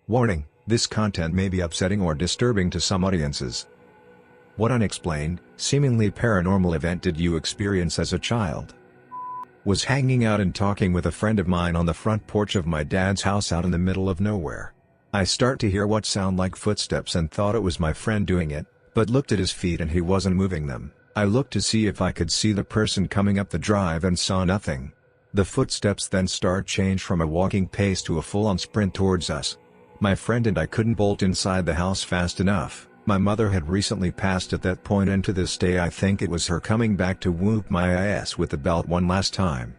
Warning, this content may be upsetting or disturbing to some audiences. What unexplained, seemingly paranormal event did you experience as a child? Was hanging out and talking with a friend of mine on the front porch of my dad's house out in the middle of nowhere. I start to hear what sound like footsteps and thought it was my friend doing it, but looked at his feet and he wasn't moving them. I looked to see if I could see the person coming up the drive and saw nothing. The footsteps then change from a walking pace to a full-on sprint towards us. My friend and I couldn't bolt inside the house fast enough. My mother had recently passed at that point, and to this day I think it was her coming back to whoop my ass with the belt one last time.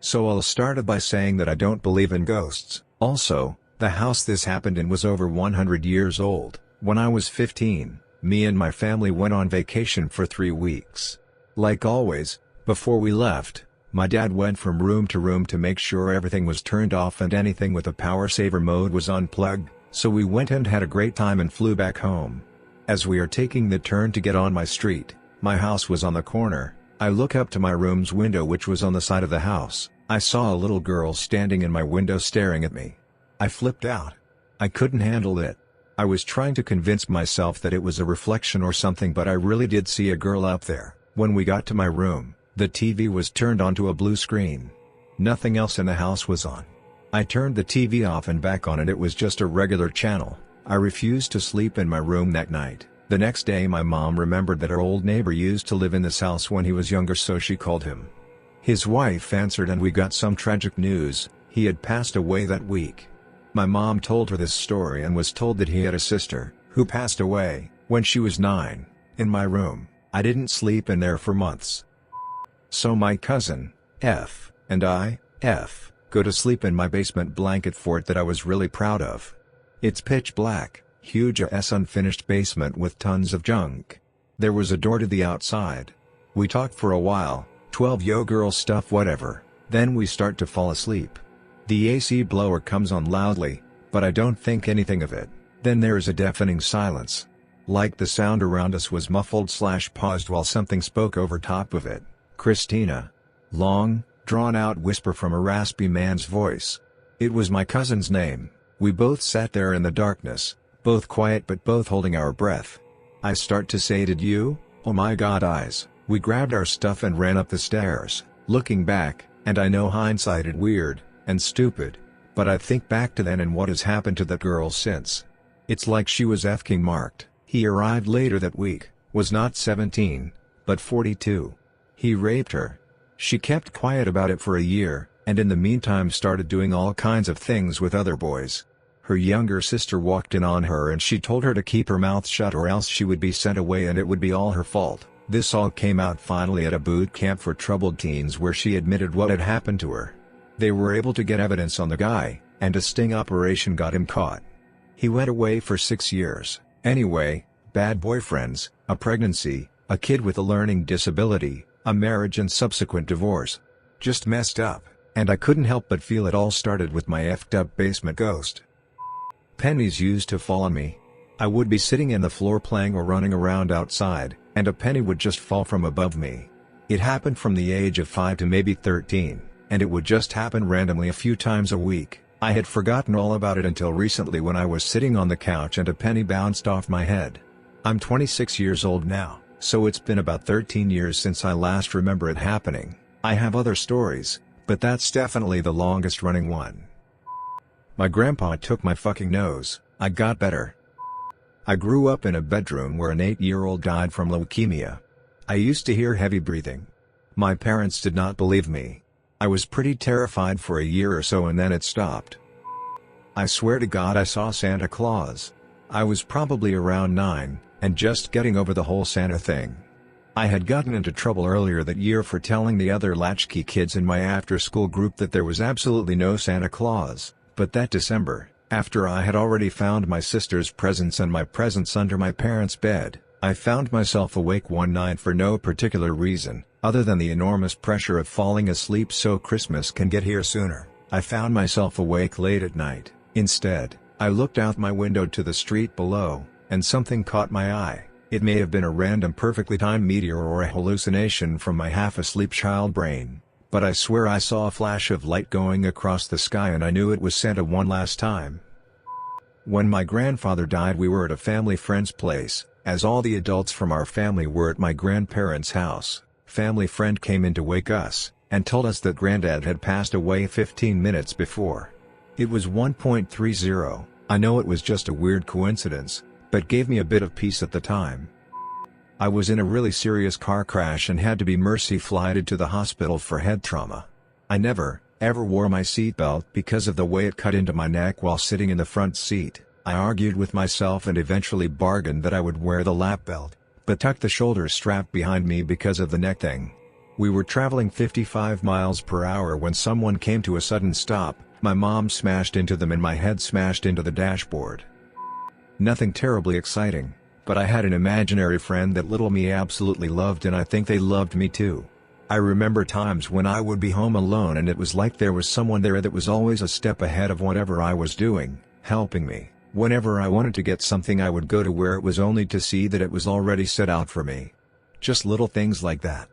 So I'll start by saying that I don't believe in ghosts. Also, the house this happened in was over 100 years old. When I was 15, me and my family went on vacation for 3 weeks. Like always, before we left, my dad went from room to room to make sure everything was turned off and anything with a power saver mode was unplugged, so we went and had a great time and flew back home. As we are taking the turn to get on my street, my house was on the corner. I look up to my room's window, which was on the side of the house. I saw a little girl standing in my window staring at me. I flipped out. I couldn't handle it. I was trying to convince myself that it was a reflection or something, but I really did see a girl up there. When we got to my room, the TV was turned onto a blue screen. Nothing else in the house was on. I turned the TV off and back on and it was just a regular channel. I refused to sleep in my room that night. The next day my mom remembered that our old neighbor used to live in this house when he was younger, so she called him. His wife answered and we got some tragic news: he had passed away that week. My mom told her this story and was told that he had a sister, who passed away when she was 9, in my room. I didn't sleep in there for months. So my cousin, F, and I, F, go to sleep in my basement blanket fort that I was really proud of. It's pitch black, huge ass unfinished basement with tons of junk. There was a door to the outside. We talked for a while, 12 yo girl stuff whatever, then we start to fall asleep. The AC blower comes on loudly, but I don't think anything of it. Then there is a deafening silence. Like the sound around us was muffled/paused while something spoke over top of it. Christina. Long, drawn-out whisper from a raspy man's voice. It was my cousin's name. We both sat there in the darkness, both quiet but both holding our breath. I start to say, "Did you? Oh my God, eyes." We grabbed our stuff and ran up the stairs. Looking back, and I know hindsight is weird and stupid, but I think back to then and what has happened to that girl since. It's like she was f***ing marked. He arrived later that week, was not 17, but 42. He raped her. She kept quiet about it for a year, and in the meantime started doing all kinds of things with other boys. Her younger sister walked in on her and she told her to keep her mouth shut or else she would be sent away and it would be all her fault. This all came out finally at a boot camp for troubled teens where she admitted what had happened to her. They were able to get evidence on the guy, and a sting operation got him caught. He went away for 6 years. Anyway, bad boyfriends, a pregnancy, a kid with a learning disability, a marriage and subsequent divorce. Just messed up, and I couldn't help but feel it all started with my effed up basement ghost. Pennies used to fall on me. I would be sitting in the floor playing or running around outside, and a penny would just fall from above me. It happened from the age of 5 to maybe 13, and it would just happen randomly a few times a week. I had forgotten all about it until recently when I was sitting on the couch and a penny bounced off my head. I'm 26 years old now, so it's been about 13 years since I last remember it happening. I have other stories, but that's definitely the longest running one. My grandpa took my fucking nose. I got better. I grew up in a bedroom where an 8-year-old died from leukemia. I used to hear heavy breathing. My parents did not believe me. I was pretty terrified for a year or so and then it stopped. I swear to God I saw Santa Claus. I was probably around 9, and just getting over the whole Santa thing. I had gotten into trouble earlier that year for telling the other latchkey kids in my after-school group that there was absolutely no Santa Claus, but that December, after I had already found my sister's presents and my presents under my parents' bed, I found myself awake one night for no particular reason, other than the enormous pressure of falling asleep so Christmas can get here sooner. I found myself awake late at night. Instead, I looked out my window to the street below, and something caught my eye. It may have been a random perfectly timed meteor or a hallucination from my half-asleep child brain, but I swear I saw a flash of light going across the sky and I knew it was Santa one last time. When my grandfather died, we were at a family friend's place, as all the adults from our family were at my grandparents' house. Family friend came in to wake us, and told us that Granddad had passed away 15 minutes before. It was 1:30. I know it was just a weird coincidence, but gave me a bit of peace at the time. I was in a really serious car crash and had to be mercy flighted to the hospital for head trauma. I never, ever wore my seatbelt because of the way it cut into my neck while sitting in the front seat. I argued with myself and eventually bargained that I would wear the lap belt, but tucked the shoulder strap behind me because of the neck thing. We were traveling 55 miles per hour when someone came to a sudden stop. My mom smashed into them and my head smashed into the dashboard. Nothing terribly exciting, but I had an imaginary friend that little me absolutely loved, and I think they loved me too. I remember times when I would be home alone and it was like there was someone there that was always a step ahead of whatever I was doing, helping me. Whenever I wanted to get something, I would go to where it was only to see that it was already set out for me. Just little things like that.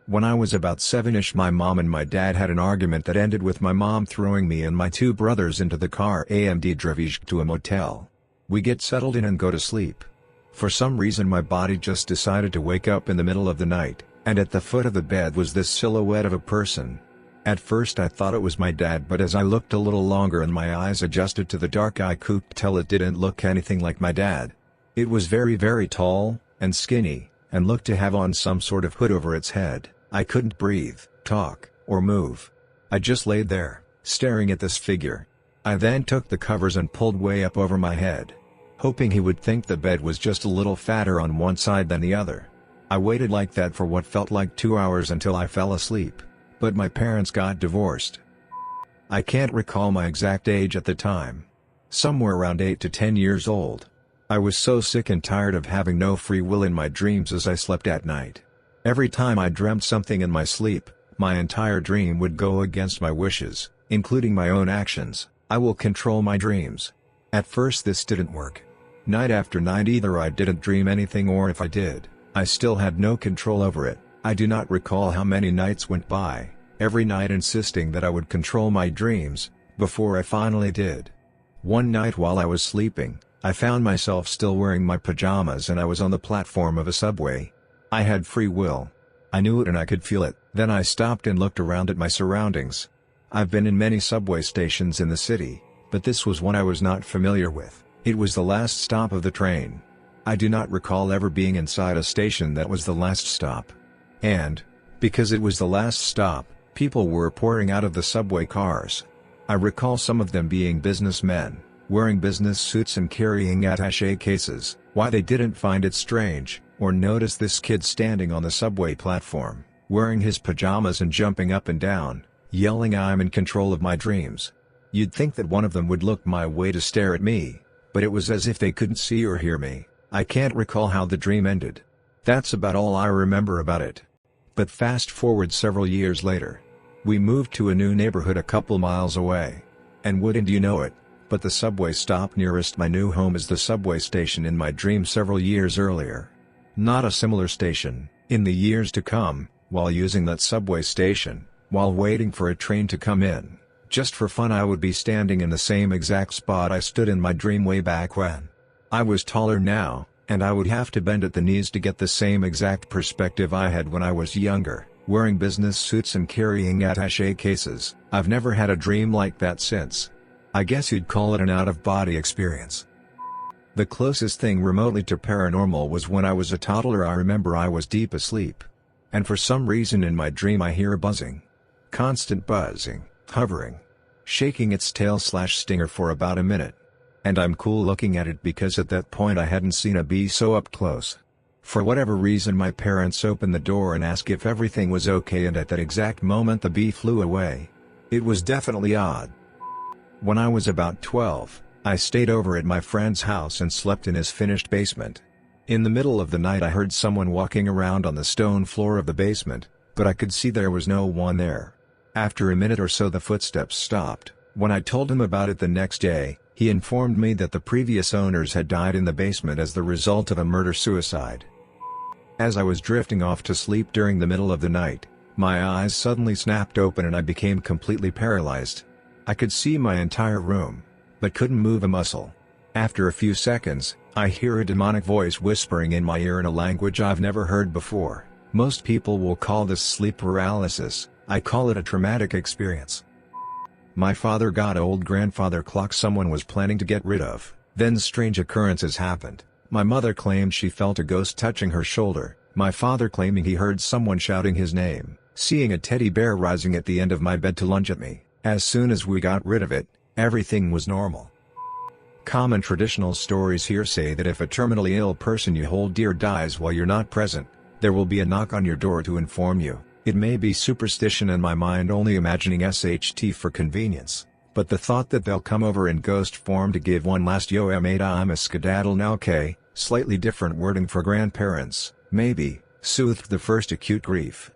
When I was about 7ish, my mom and my dad had an argument that ended with my mom throwing me and my two brothers into the car and drove to a motel. We get settled in and go to sleep. For some reason my body just decided to wake up in the middle of the night, and at the foot of the bed was this silhouette of a person. At first I thought it was my dad, but as I looked a little longer and my eyes adjusted to the dark, I could tell it didn't look anything like my dad. It was very, very tall, and skinny, and looked to have on some sort of hood over its head. I couldn't breathe, talk, or move. I just laid there, staring at this figure. I then took the covers and pulled way up over my head, hoping he would think the bed was just a little fatter on one side than the other. I waited like that for what felt like 2 hours until I fell asleep. But my parents got divorced. I can't recall my exact age at the time. Somewhere around 8 to 10 years old. I was so sick and tired of having no free will in my dreams as I slept at night. Every time I dreamt something in my sleep, my entire dream would go against my wishes, including my own actions. I will control my dreams. At first this didn't work. Night after night either I didn't dream anything, or if I did, I still had no control over it. I do not recall how many nights went by, every night insisting that I would control my dreams, before I finally did. One night while I was sleeping, I found myself still wearing my pajamas and I was on the platform of a subway. I had free will. I knew it and I could feel it. Then I stopped and looked around at my surroundings. I've been in many subway stations in the city, but this was one I was not familiar with. It was the last stop of the train. I do not recall ever being inside a station that was the last stop. And, because it was the last stop, people were pouring out of the subway cars. I recall some of them being businessmen, wearing business suits and carrying attaché cases. Why they didn't find it strange, or notice this kid standing on the subway platform, wearing his pajamas and jumping up and down, yelling I'm in control of my dreams. You'd think that one of them would look my way to stare at me, but it was as if they couldn't see or hear me. I can't recall how the dream ended. That's about all I remember about it. But fast forward several years later. We moved to a new neighborhood a couple miles away. And wouldn't you know it, but the subway stop nearest my new home is the subway station in my dream several years earlier. Not a similar station. In the years to come, while using that subway station, while waiting for a train to come in, just for fun I would be standing in the same exact spot I stood in my dream way back when. I was taller now, and I would have to bend at the knees to get the same exact perspective I had when I was younger, wearing business suits and carrying attaché cases. I've never had a dream like that since. I guess you'd call it an out-of-body experience. The closest thing remotely to paranormal was when I was a toddler. I remember I was deep asleep. And for some reason in my dream I hear a buzzing. Constant buzzing, hovering, shaking its tail/stinger for about a minute. And I'm cool looking at it because at that point I hadn't seen a bee so up close. For whatever reason my parents opened the door and asked if everything was okay, and at that exact moment the bee flew away. It was definitely odd. When I was about 12, I stayed over at my friend's house and slept in his finished basement. In the middle of the night I heard someone walking around on the stone floor of the basement, but I could see there was no one there. After a minute or so the footsteps stopped. When I told him about it the next day, he informed me that the previous owners had died in the basement as the result of a murder-suicide. As I was drifting off to sleep during the middle of the night, my eyes suddenly snapped open and I became completely paralyzed. I could see my entire room, but couldn't move a muscle. After a few seconds, I hear a demonic voice whispering in my ear in a language I've never heard before. Most people will call this sleep paralysis, I call it a traumatic experience. My father got old grandfather clock someone was planning to get rid of, then strange occurrences happened. My mother claimed she felt a ghost touching her shoulder, my father claiming he heard someone shouting his name, seeing a teddy bear rising at the end of my bed to lunge at me. As soon as we got rid of it, everything was normal. Common traditional stories here say that if a terminally ill person you hold dear dies while you're not present, there will be a knock on your door to inform you. It may be superstition and my mind only imagining SHT for convenience, but the thought that they'll come over in ghost form to give one last yo mate I'm a skedaddle now okay, slightly different wording for grandparents, maybe, soothed the first acute grief.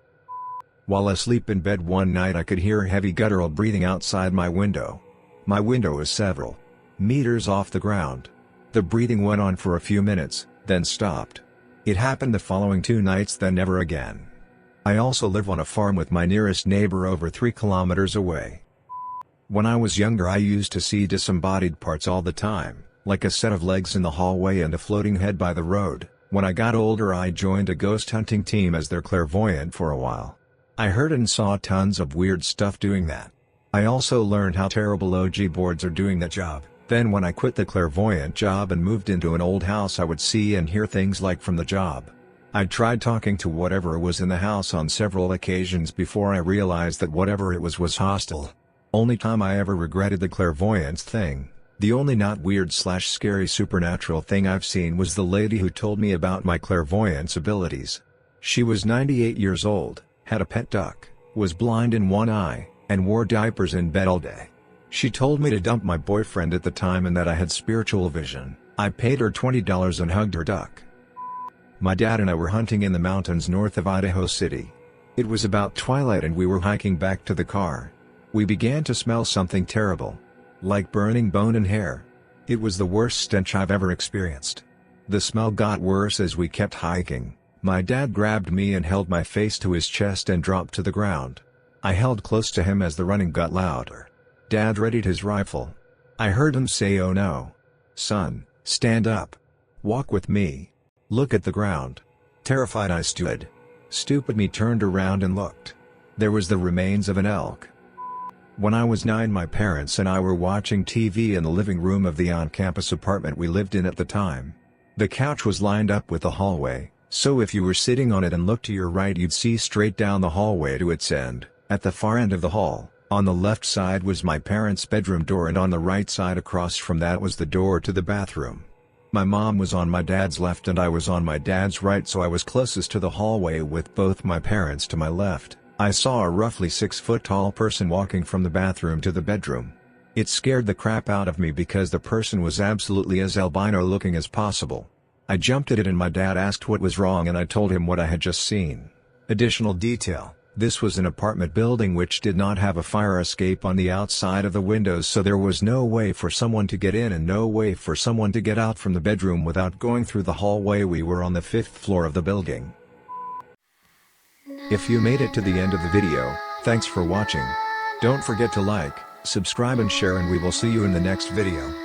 While asleep in bed one night I could hear heavy guttural breathing outside my window. My window is several meters off the ground. The breathing went on for a few minutes, then stopped. It happened the following 2 nights then never again. I also live on a farm with my nearest neighbor over 3 kilometers away. When I was younger I used to see disembodied parts all the time, like a set of legs in the hallway and a floating head by the road. When I got older I joined a ghost hunting team as their clairvoyant for a while. I heard and saw tons of weird stuff doing that. I also learned how terrible OG boards are doing that job. Then when I quit the clairvoyant job and moved into an old house I would see and hear things like from the job. I'd tried talking to whatever was in the house on several occasions before I realized that whatever it was hostile. Only time I ever regretted the clairvoyance thing, the only not weird/scary supernatural thing I've seen was the lady who told me about my clairvoyance abilities. She was 98 years old, had a pet duck, was blind in one eye, and wore diapers in bed all day. She told me to dump my boyfriend at the time and that I had spiritual vision. I paid her $20 and hugged her duck. My dad and I were hunting in the mountains north of Idaho City. It was about twilight and we were hiking back to the car. We began to smell something terrible. Like burning bone and hair. It was the worst stench I've ever experienced. The smell got worse as we kept hiking. My dad grabbed me and held my face to his chest and dropped to the ground. I held close to him as the running got louder. Dad readied his rifle. I heard him say, "Oh no. Son, stand up. Walk with me. Look at the ground." Terrified I stood. Stupid me turned around and looked. There was the remains of an elk. When I was 9 my parents and I were watching TV in the living room of the on-campus apartment we lived in at the time. The couch was lined up with the hallway, so if you were sitting on it and looked to your right you'd see straight down the hallway to its end. At the far end of the hall, on the left side was my parents' bedroom door and on the right side across from that was the door to the bathroom. My mom was on my dad's left and I was on my dad's right so I was closest to the hallway with both my parents to my left. I saw a roughly 6-foot-tall person walking from the bathroom to the bedroom. It scared the crap out of me because the person was absolutely as albino looking as possible. I jumped at it and my dad asked what was wrong and I told him what I had just seen. Additional detail, this was an apartment building which did not have a fire escape on the outside of the windows so there was no way for someone to get in and no way for someone to get out from the bedroom without going through the hallway. We were on the 5th floor of the building. If you made it to the end of the video, thanks for watching. Don't forget to like, subscribe and share and we will see you in the next video.